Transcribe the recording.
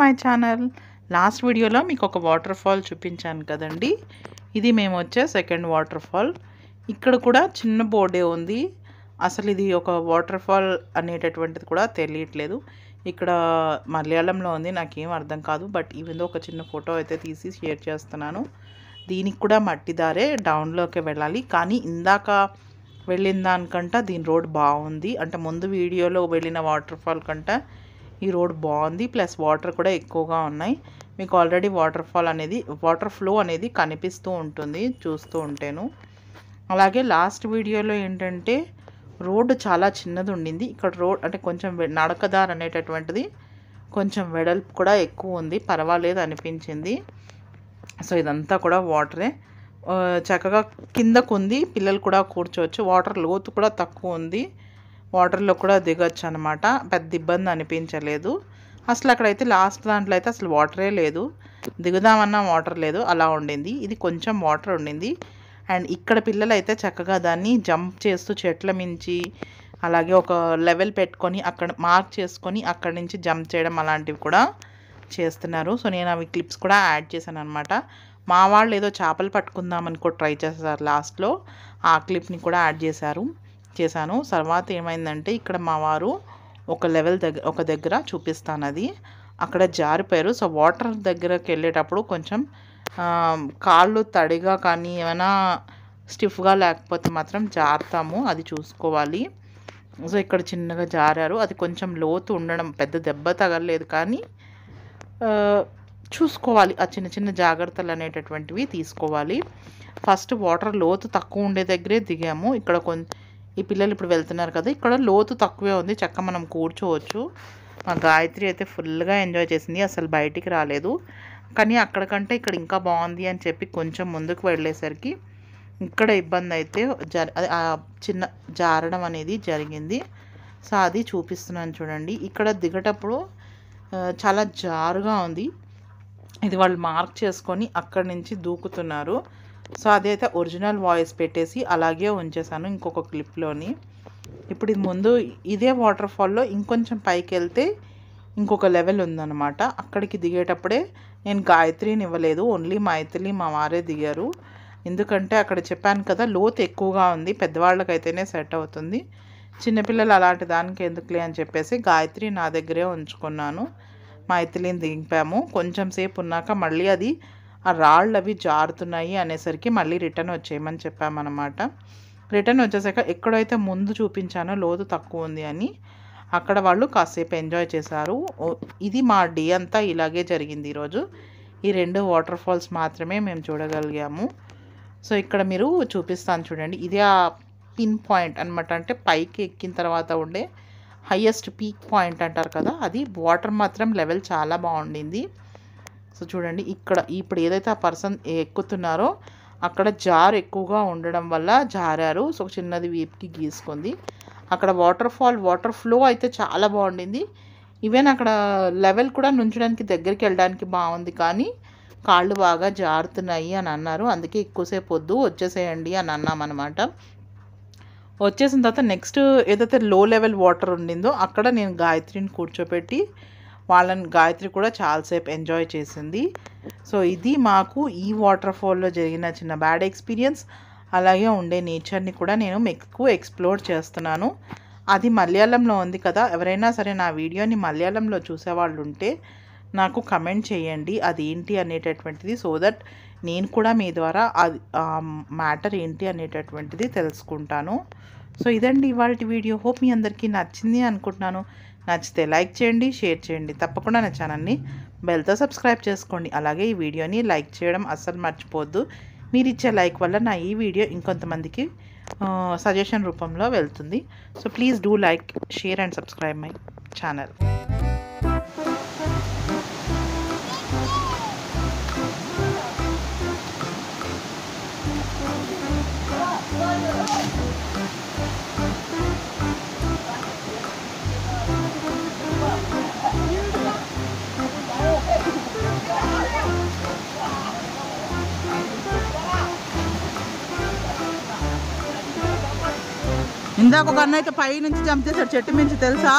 My channel. Last వీడియోలో మీకు ఒక వాటర్ ఫాల్ చూపించాను కదండి. ఇది మేము వచ్చే సెకండ్ వాటర్ ఫాల్. ఇక్కడ కూడా చిన్న బోర్డే ఉంది. అసలు ఇది ఒక వాటర్ ఫాల్ అనేటటువంటిది కూడా తెలియట్లేదు. ఇక్కడ మలయాళంలో ఉంది, నాకేం అర్థం కాదు. బట్ ఈవెందో ఒక చిన్న ఫోటో అయితే తీసి షేర్ చేస్తున్నాను. దీనికి కూడా మట్టి దారే డౌన్లోకి వెళ్ళాలి. కానీ ఇందాక వెళ్ళిన దానికంటే దీని రోడ్ బాగుంది. అంటే ముందు వీడియోలో వెళ్ళిన వాటర్ ఫాల్ కంటే ఈ రోడ్ బాగుంది. ప్లస్ వాటర్ కూడా ఎక్కువగా ఉన్నాయి. మీకు ఆల్రెడీ వాటర్ ఫ్లో అనేది కనిపిస్తూ ఉంటుంది చూస్తూ ఉంటేను. అలాగే లాస్ట్ వీడియోలో ఏంటంటే రోడ్డు చాలా చిన్నది ఉండింది. ఇక్కడ రోడ్ అంటే కొంచెం నడకదారి అనేటటువంటిది కొంచెం వెడల్పు కూడా ఎక్కువ ఉంది. పర్వాలేదు అనిపించింది. సో ఇదంతా కూడా వాటరే, చక్కగా కిందకు ఉంది. పిల్లలు కూడా కూర్చోవచ్చు. వాటర్ లోతు కూడా తక్కువ ఉంది. వాటర్లో కూడా దిగొచ్చు అనమాట. పెద్ద ఇబ్బంది అనిపించలేదు. అసలు అక్కడైతే లాస్ట్ దాంట్లో అయితే అసలు వాటరే లేదు. దిగుదామన్నా వాటర్ లేదు, అలా ఉండింది. ఇది కొంచెం వాటర్ ఉండింది. అండ్ ఇక్కడ పిల్లలు అయితే చక్కగా దాన్ని జంప్ చేస్తూ చెట్ల మించి, అలాగే ఒక లెవెల్ పెట్టుకొని అక్కడ మార్క్ చేసుకొని అక్కడి నుంచి జంప్ చేయడం అలాంటివి కూడా చేస్తున్నారు. సో నేను అవి క్లిప్స్ కూడా యాడ్ చేశాను అనమాట. మా వాళ్ళు ఏదో చేపలు పట్టుకుందామని కూడా ట్రై చేస్తారు లాస్ట్లో. ఆ క్లిప్ని కూడా యాడ్ చేశాను. తర్వాత ఏమైందంటే ఇక్కడ మా వారు ఒక దగ్గర చూపిస్తాను, అది అక్కడ జారిపోయారు. సో వాటర్ దగ్గరకు వెళ్ళేటప్పుడు కొంచెం కాళ్ళు తడిగా కానీ ఏమైనా స్టిఫ్గా లేకపోతే మాత్రం జారుతాము, అది చూసుకోవాలి. సో ఇక్కడ చిన్నగా జారారు. అది కొంచెం లోతు ఉండడం, పెద్ద దెబ్బ తగలలేదు కానీ చూసుకోవాలి. ఆ చిన్న చిన్న జాగ్రత్తలు అనేటటువంటివి తీసుకోవాలి. ఫస్ట్ వాటర్ లోతు తక్కువ ఉండే దగ్గరే దిగాము. ఇక్కడ ఈ పిల్లలు ఇప్పుడు వెళ్తున్నారు కదా, ఇక్కడ లోతు తక్కువే ఉంది, చక్కగా మనం కూర్చోవచ్చు. మా గాయత్రి అయితే ఫుల్గా ఎంజాయ్ చేసింది, అసలు బయటికి రాలేదు. కానీ అక్కడికంటే ఇక్కడ ఇంకా బాగుంది అని చెప్పి కొంచెం ముందుకు వెళ్ళేసరికి ఇక్కడ ఇబ్బంది అయితే చిన్న జారడం అనేది జరిగింది. సో అది చూపిస్తున్నాను చూడండి. ఇక్కడ దిగేటప్పుడు చాలా జారుగా ఉంది. ఇది వాళ్ళు మార్క్ చేసుకొని అక్కడి నుంచి దూకుతున్నారు. సో అదైతే ఒరిజినల్ వాయిస్ పెట్టేసి అలాగే ఉంచేసాను ఇంకొక క్లిప్లోని. ఇప్పుడు ఇది ముందు ఇదే వాటర్ ఫాల్లో ఇంకొంచెం పైకి వెళ్తే ఇంకొక లెవెల్ ఉందన్నమాట. అక్కడికి దిగేటప్పుడే నేను గాయత్రిని ఇవ్వలేదు, ఓన్లీ మైథిలి మా వారే దిగారు. ఎందుకంటే అక్కడ చెప్పాను కదా లోతు ఎక్కువగా ఉంది, పెద్దవాళ్ళకైతేనే సెట్ అవుతుంది. చిన్నపిల్లలు అలాంటి దానికి ఎందుకులే అని చెప్పేసి గాయత్రి నా దగ్గరే ఉంచుకున్నాను. మైథిలిని దింపాము. కొంచెం సేపు ఉన్నాక మళ్ళీ అది ఆ రాళ్ళు అవి జారుతున్నాయి అనేసరికి మళ్ళీ రిటర్న్ వచ్చేయమని చెప్పామన్నమాట. రిటర్న్ వచ్చేసాక ఎక్కడైతే ముందు చూపించానో లోతు తక్కువ ఉంది అని అక్కడ వాళ్ళు కాసేపు ఎంజాయ్ చేశారు. ఇది మా డే అంతా ఇలాగే జరిగింది ఈరోజు. ఈ 2 వాటర్ ఫాల్స్ మాత్రమే మేము చూడగలిగాము. సో ఇక్కడ మీరు చూపిస్తాను చూడండి. ఇదే ఆ పిన్ పాయింట్ అనమాట. అంటే పైకి ఎక్కిన తర్వాత ఉండే హైయెస్ట్ పీక్ పాయింట్ అంటారు కదా, అది. వాటర్ మాత్రం లెవెల్ చాలా బాగుండింది. సో చూడండి, ఇప్పుడు ఏదైతే ఆ పర్సన్ ఎక్కుతున్నారో అక్కడ జారు ఎక్కువగా ఉండడం వల్ల జారారు. సో చిన్నది వీపుకి గీసుకుంది. అక్కడ వాటర్ ఫ్లో అయితే చాలా బాగుండింది. ఈవెన్ అక్కడ లెవెల్ కూడా నుంచడానికి దగ్గరికి వెళ్ళడానికి బాగుంది, కానీ కాళ్ళు బాగా జారుతున్నాయి అని అన్నారు. అందుకే ఎక్కువసేపు వద్దు, వచ్చేసేయండి అని అన్నామన్నమాట. వచ్చేసిన తర్వాత నెక్స్ట్ ఏదైతే లో లెవెల్ వాటర్ ఉండిందో అక్కడ నేను గాయత్రిని కూర్చోపెట్టి గాయత్రి కూడా చాలాసేపు ఎంజాయ్ చేసింది. సో ఇది మాకు ఈ వాటర్ ఫాల్లో జరిగిన చిన్న బ్యాడ్ ఎక్స్పీరియన్స్. అలాగే ఉండే నేచర్ని కూడా నేను ఎక్కువ ఎక్స్ప్లోర్ చేస్తున్నాను. అది మలయాళంలో ఉంది కదా, ఎవరైనా సరే నా వీడియోని మలయాళంలో చూసేవాళ్ళు ఉంటే నాకు కమెంట్ చేయండి అది ఏంటి అనేటటువంటిది. సో దట్ నేను కూడా మీ ద్వారా అది మ్యాటర్ ఏంటి అనేటటువంటిది తెలుసుకుంటాను. సో ఇదండి ఇవాళ వీడియో. హోప్ మీ అందరికీ నచ్చింది అనుకుంటున్నాను. నచ్చితే లైక్ చేయండి, షేర్ చేయండి. తప్పకుండా నా ఛానల్ని బెల్తో సబ్స్క్రైబ్ చేసుకోండి. అలాగే ఈ వీడియోని లైక్ చేయడం అస్సలు మర్చిపోవద్దు. మీరు ఇచ్చే లైక్ వల్ల నా ఈ వీడియో ఇంకొంతమందికి సజెషన్ రూపంలో వెళ్తుంది. So please do like, share and subscribe my channel. ఇందాక ఒక అన్న అయితే పై నుంచి జంప్ చేశాడు చెట్టు మించి, తెలుసా?